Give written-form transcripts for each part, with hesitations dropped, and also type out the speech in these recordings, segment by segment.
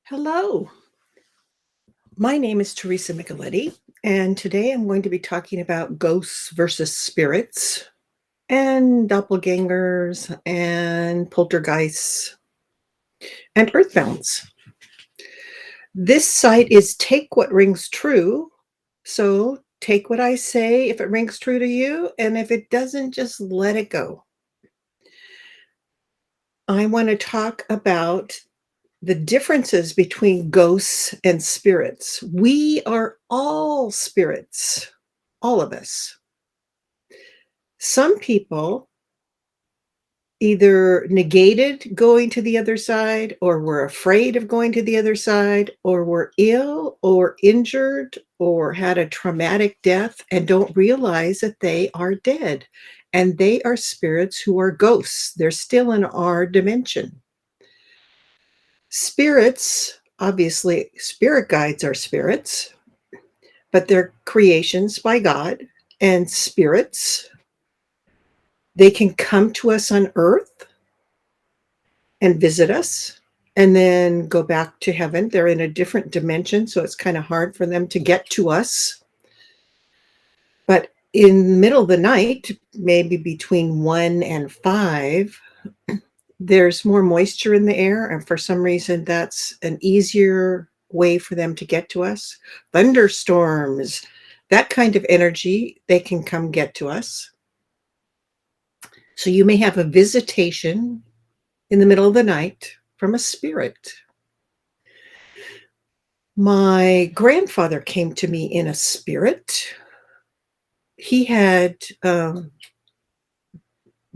Hello, my name is Teresa Micheletti, and today I'm going to be talking about ghosts versus spirits and doppelgangers and poltergeists and earthbounds. This site is take what rings true. So take what I say if it rings true to you, and if it doesn't, just let it go. I want to talk about the differences between ghosts and spirits. We are all spirits, all of us. Some people either negated going to the other side, or were afraid of going to the other side, or were ill or injured or had a traumatic death and don't realize that they are dead. And they are spirits who are ghosts. They're still in our dimension. Spirits, obviously, spirit guides are spirits, but they're creations by God. And spirits, they can come to us on earth and visit us and then go back to heaven. They're in a different dimension, so it's kind of hard for them to get to us. But in the middle of the night, maybe between 1 and 5, there's more moisture in the air, and for some reason that's an easier way for them to get to us. Thunderstorms, that kind of energy, they can come get to us. So you may have a visitation in the middle of the night from a spirit. My grandfather came to me in a spirit. He had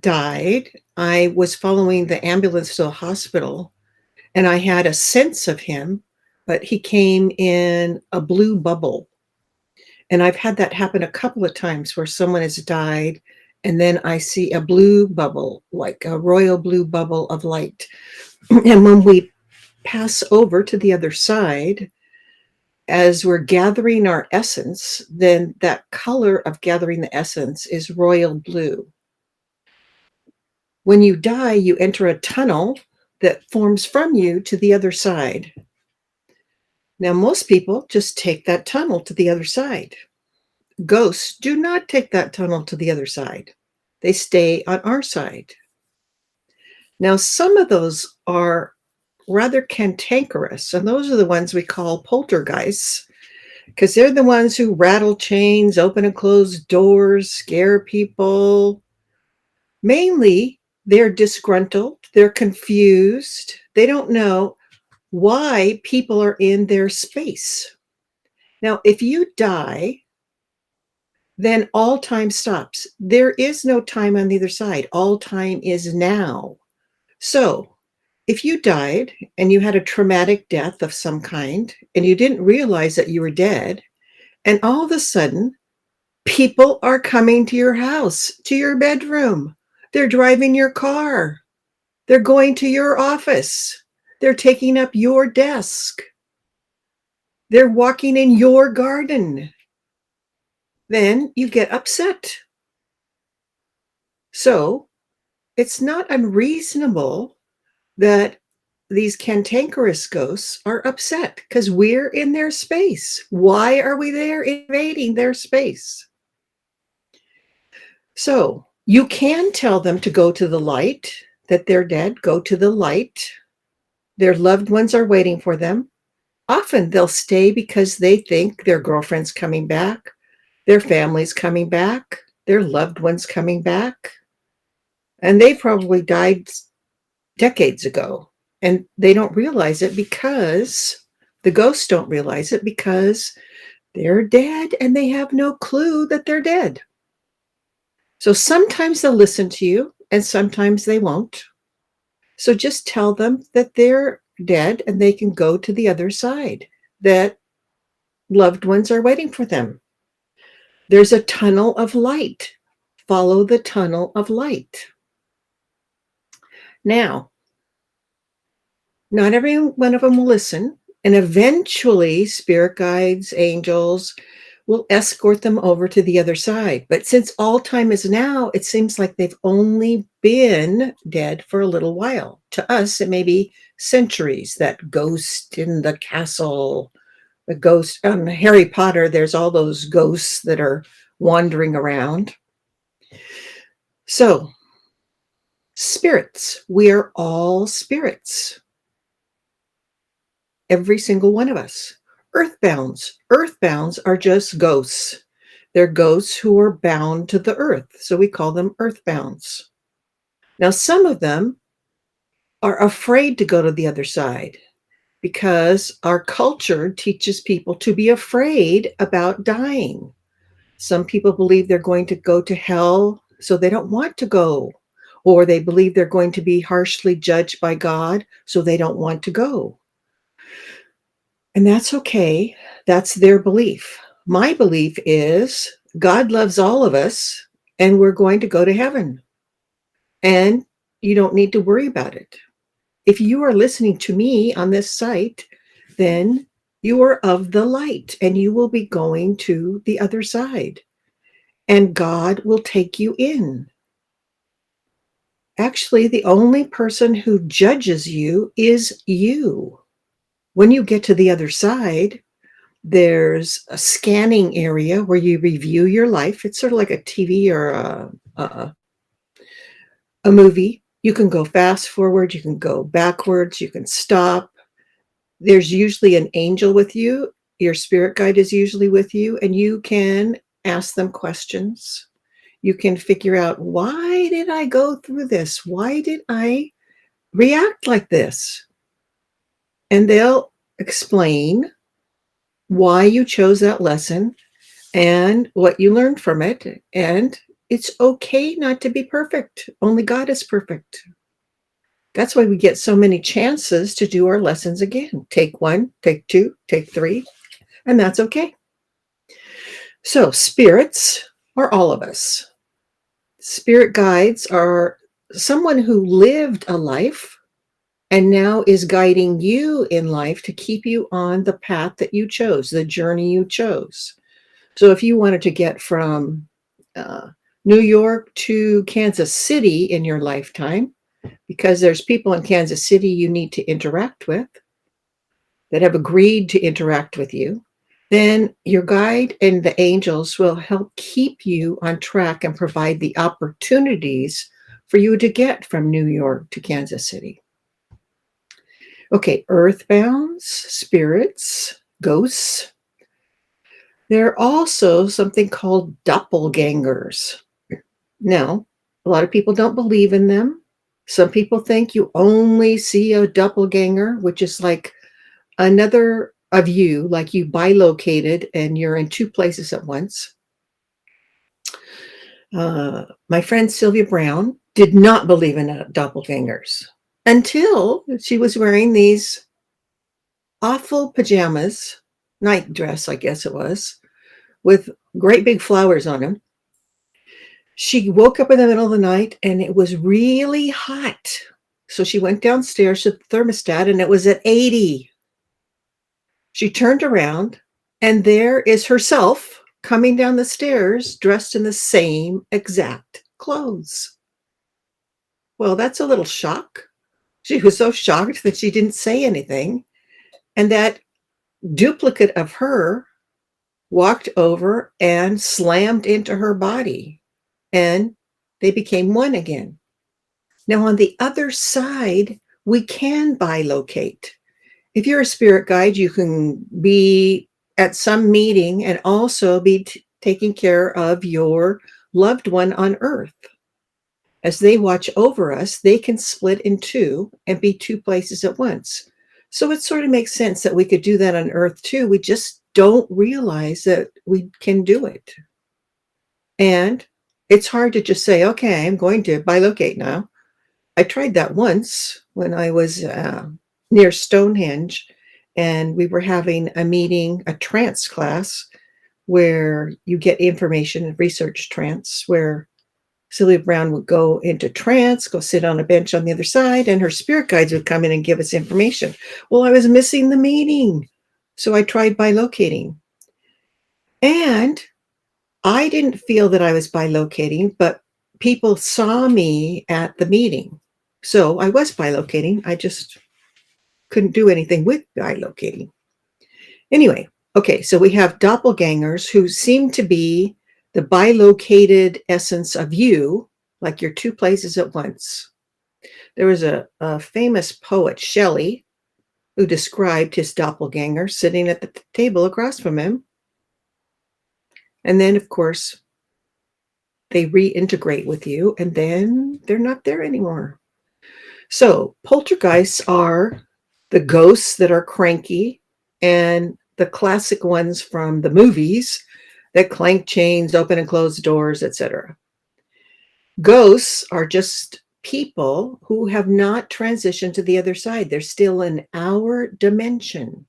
died. I was following the ambulance to the hospital, and I had a sense of him, but he came in a blue bubble. And I've had that happen a couple of times where someone has died, and then I see a blue bubble, like a royal blue bubble of light. And when we pass over to the other side, as we're gathering our essence, then that color of gathering the essence is royal blue. When you die, you enter a tunnel that forms from you to the other side. Now, most people just take that tunnel to the other side. Ghosts do not take that tunnel to the other side. They stay on our side. Now, some of those are rather cantankerous, and those are the ones we call poltergeists, because they're the ones who rattle chains, open and close doors, scare people. Mainly, they're disgruntled, they're confused, they don't know why people are in their space. Now, if you die, then all time stops. There is no time on either side. All time is now. So, if you died and you had a traumatic death of some kind and you didn't realize that you were dead, and all of a sudden, people are coming to your house, to your bedroom. They're driving your car. They're going to your office. They're taking up your desk. They're walking in your garden. Then you get upset. So it's not unreasonable that these cantankerous ghosts are upset because we're in their space. Why are we there invading their space? So you can tell them to go to the light, that they're dead, go to the light. Their loved ones are waiting for them. Often they'll stay because they think their girlfriend's coming back, their family's coming back, their loved ones coming back. And they probably died decades ago. And they don't realize it because the ghosts don't realize it because they're dead and they have no clue that they're dead. So sometimes they'll listen to you and sometimes they won't. So just tell them that they're dead and they can go to the other side, that loved ones are waiting for them. There's a tunnel of light. Follow the tunnel of light. Now, not every one of them will listen, and eventually spirit guides, angels will escort them over to the other side. But since all time is now, it seems like they've only been dead for a little while. To us, it may be centuries, that ghost in the castle, the ghost Harry Potter, there's all those ghosts that are wandering around. So, spirits, we are all spirits. Every single one of us. Earthbounds are just ghosts. They're ghosts who are bound to the earth. So we call them earthbounds. Now, some of them are afraid to go to the other side because our culture teaches people to be afraid about dying. Some people believe they're going to go to hell, so they don't want to go. Or they believe they're going to be harshly judged by God, so they don't want to go. And that's okay. That's their belief. My belief is God loves all of us, and we're going to go to heaven. And you don't need to worry about it. If you are listening to me on this site, then you are of the light and you will be going to the other side. And God will take you in. Actually, the only person who judges you is you. When you get to the other side, there's a scanning area where you review your life. It's sort of like a TV or a movie. You can go fast forward, you can go backwards, you can stop. There's usually an angel with you. Your spirit guide is usually with you, and you can ask them questions. You can figure out, why did I go through this? Why did I react like this? And they'll explain why you chose that lesson and what you learned from it. And it's okay not to be perfect. Only God is perfect. That's why we get so many chances to do our lessons again. Take one, take two, take three, and that's okay. So spirits are all of us. Spirit guides are someone who lived a life and now is guiding you in life to keep you on the path that you chose, the journey you chose. So if you wanted to get from New York to Kansas City in your lifetime, because there's people in Kansas City you need to interact with that have agreed to interact with you, then your guide and the angels will help keep you on track and provide the opportunities for you to get from New York to Kansas City. Okay, earthbounds, spirits, ghosts. There are also something called doppelgangers. Now, a lot of people don't believe in them. Some people think you only see a doppelganger, which is like another of you, like you bilocated and you're in two places at once. My friend Sylvia Brown did not believe in doppelgangers until she was wearing these awful pajamas, night dress, I guess it was, with great big flowers on them. She woke up in the middle of the night and it was really hot. So she went downstairs to the thermostat and it was at 80. She turned around and there is herself coming down the stairs dressed in the same exact clothes. Well, that's a little shock. She was so shocked that she didn't say anything. And that duplicate of her walked over and slammed into her body. And they became one again. Now, on the other side, we can bilocate. If you're a spirit guide, you can be at some meeting and also be taking care of your loved one on earth. As they watch over us, they can split in two and be two places at once. So it sort of makes sense that we could do that on earth too. We just don't realize that we can do it. And it's hard to just say, okay, I'm going to bilocate now. I tried that once when I was near Stonehenge, and we were having a meeting, a trance class, where you get information, research trance, where Sylvia Brown would go into trance, go sit on a bench on the other side, and her spirit guides would come in and give us information. Well, I was missing the meeting, so I tried bilocating. And I didn't feel that I was bilocating, but people saw me at the meeting. So I was bilocating. I just couldn't do anything with bilocating. Anyway, okay, so we have doppelgangers who seem to be the bilocated essence of you, like you're two places at once. There was a famous poet, Shelley, who described his doppelganger sitting at the table across from him. And then, of course, they reintegrate with you, and then they're not there anymore. So poltergeists are the ghosts that are cranky, and the classic ones from the movies that clank chains, open and close doors, etc. Ghosts are just people who have not transitioned to the other side. They're still in our dimension.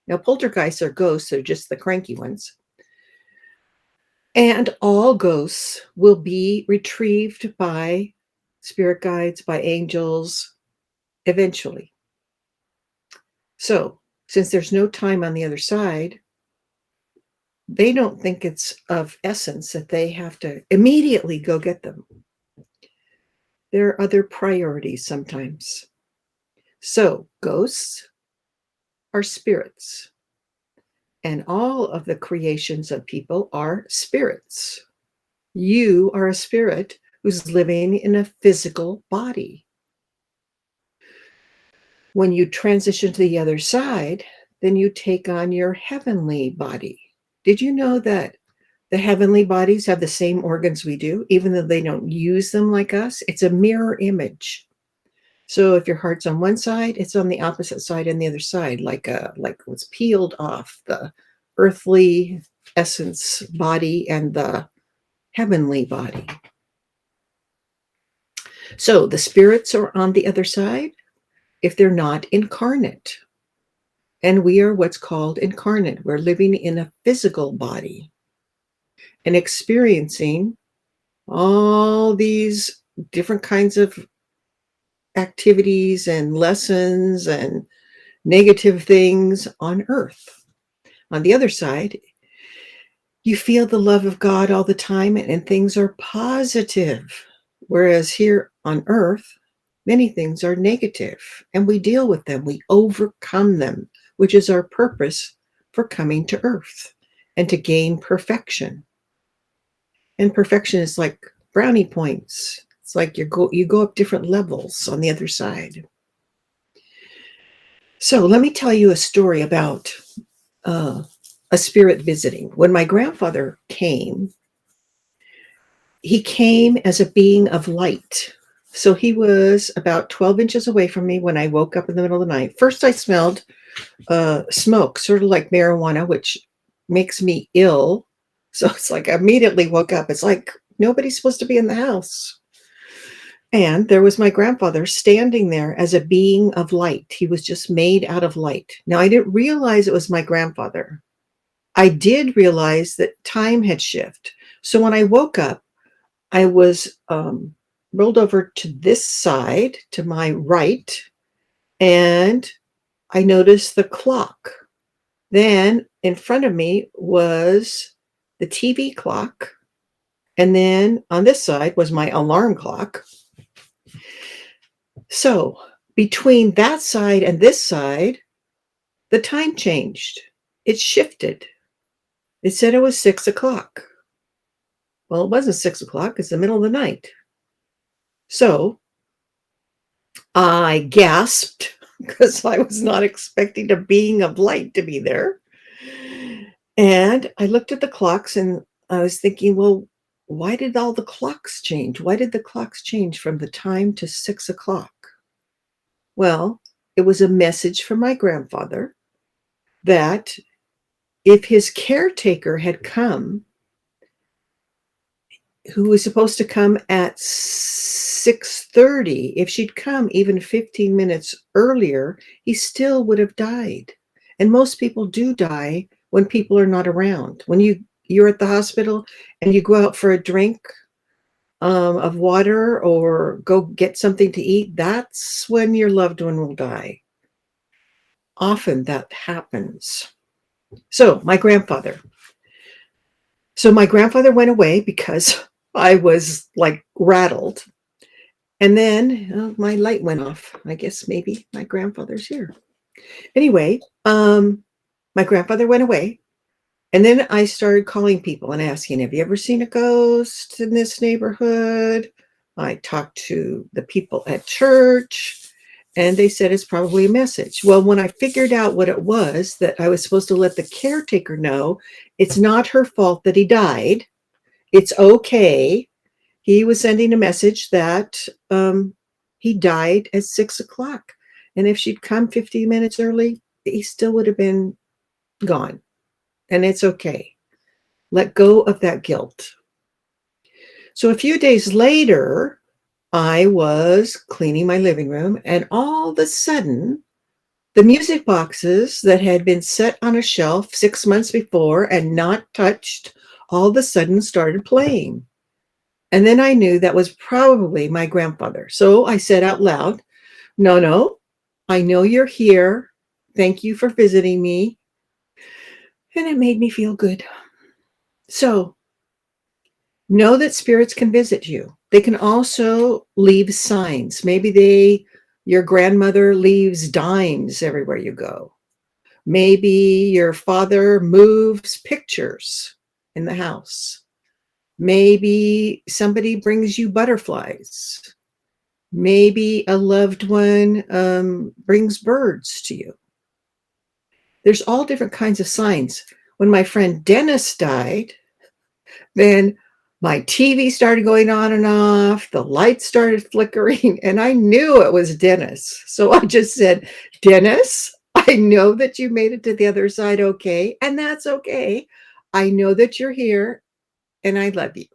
Now, poltergeists are ghosts, they're just the cranky ones. And all ghosts will be retrieved by spirit guides, by angels, eventually. So, since there's no time on the other side, they don't think it's of essence that they have to immediately go get them. There are other priorities sometimes. So, ghosts are spirits, and all of the creations of people are spirits. You are a spirit who's living in a physical body. When you transition to the other side, then you take on your heavenly body. Did you know that the heavenly bodies have the same organs we do, even though they don't use them like us? It's a mirror image. So if your heart's on one side, it's on the opposite side and the other side, like what's peeled off the earthly essence body and the heavenly body. So the spirits are on the other side if they're not incarnate. And we are what's called incarnate. We're living in a physical body and experiencing all these different kinds of activities and lessons and negative things on earth. On the other side, you feel the love of God all the time and things are positive. Whereas here on earth, many things are negative and we deal with them. We overcome them, which is our purpose for coming to earth and to gain perfection. And perfection is like brownie points. It's like you go up different levels on the other side. So let me tell you a story about a spirit visiting. When my grandfather came, he came as a being of light. So he was about 12 inches away from me when I woke up in the middle of the night. First, I smelled smoke, sort of like marijuana, which makes me ill. So it's like I immediately woke up. It's like nobody's supposed to be in the house. And there was my grandfather standing there as a being of light. He was just made out of light. Now, I didn't realize it was my grandfather. I did realize that time had shifted. So when I woke up, I was rolled over to this side, to my right, and I noticed the clock. Then in front of me was the TV clock. And then on this side was my alarm clock. So between that side and this side, the time changed. It shifted. It said it was 6 o'clock. Well, it wasn't 6 o'clock. It's the middle of the night. So I gasped because I was not expecting a being of light to be there. And I looked at the clocks and I was thinking, well, why did all the clocks change? Why did the clocks change from the time to 6 o'clock? Well, it was a message from my grandfather that if his caretaker had come, who was supposed to come at 6:30, if she'd come even 15 minutes earlier, he still would have died. And most people do die when people are not around. When you're at the hospital and you go out for a drink of water or go get something to eat, that's when your loved one will die. Often that happens. So my grandfather went away because I was like rattled. And then my light went off. I guess maybe my grandfather's here. Anyway, my grandfather went away. And then I started calling people and asking, have you ever seen a ghost in this neighborhood? I talked to the people at church, and they said it's probably a message. Well, when I figured out what it was, that I was supposed to let the caretaker know it's not her fault that he died. It's okay. He was sending a message that he died at 6 o'clock. And if she'd come 15 minutes early, he still would have been gone. And it's okay. Let go of that guilt. So a few days later, I was cleaning my living room, and all of a sudden, the music boxes that had been set on a shelf 6 months before and not touched, all of a sudden started playing. And then I knew that was probably my grandfather. So I said out loud, no, I know you're here. Thank you for visiting me. And it made me feel good. So know that spirits can visit you. They can also leave signs. Maybe your grandmother leaves dimes everywhere you go. Maybe your father moves pictures in the house. Maybe somebody brings you butterflies. Maybe a loved one brings birds to you. There's all different kinds of signs. When my friend Dennis died, then my TV started going on and off, the lights started flickering, and I knew it was Dennis. So I just said, Dennis, I know that you made it to the other side okay, and that's okay. I know that you're here, and I love you.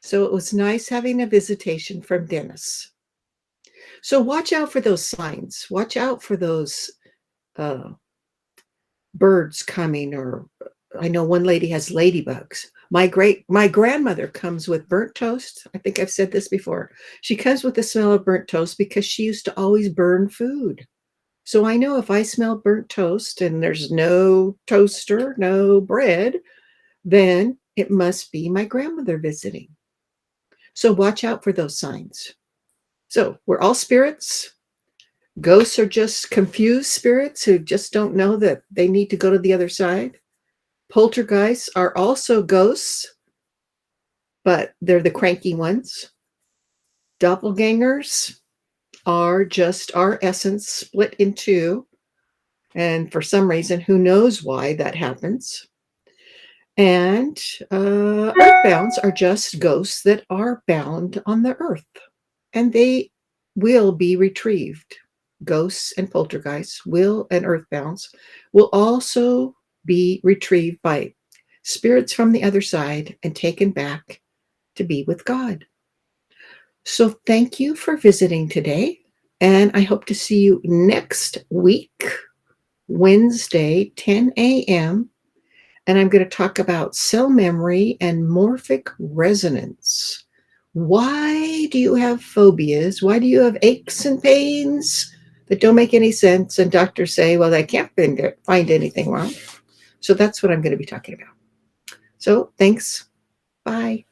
So it was nice having a visitation from Dennis. So watch out for those signs. Watch out for those uh, birds coming, or I know one lady has ladybugs. My grandmother comes with burnt toast. I think I've said this before. She comes with the smell of burnt toast because she used to always burn food. So I know if I smell burnt toast and there's no toaster, no bread, then it must be my grandmother visiting. So watch out for those signs. So we're all spirits. Ghosts are just confused spirits who just don't know that they need to go to the other side. Poltergeists are also ghosts, but they're the cranky ones. Doppelgangers are just our essence split in two. And for some reason, who knows why that happens. And Earthbounds are just ghosts that are bound on the earth, and they will be retrieved. Ghosts and poltergeists and Earthbounds will also be retrieved by spirits from the other side and taken back to be with God. So thank you for visiting today, and I hope to see you next week, Wednesday, 10 a.m., and I'm going to talk about cell memory and morphic resonance. Why do you have phobias? Why do you have aches and pains that don't make any sense? And doctors say, well, they can't find anything wrong. So that's what I'm going to be talking about. So thanks. Bye.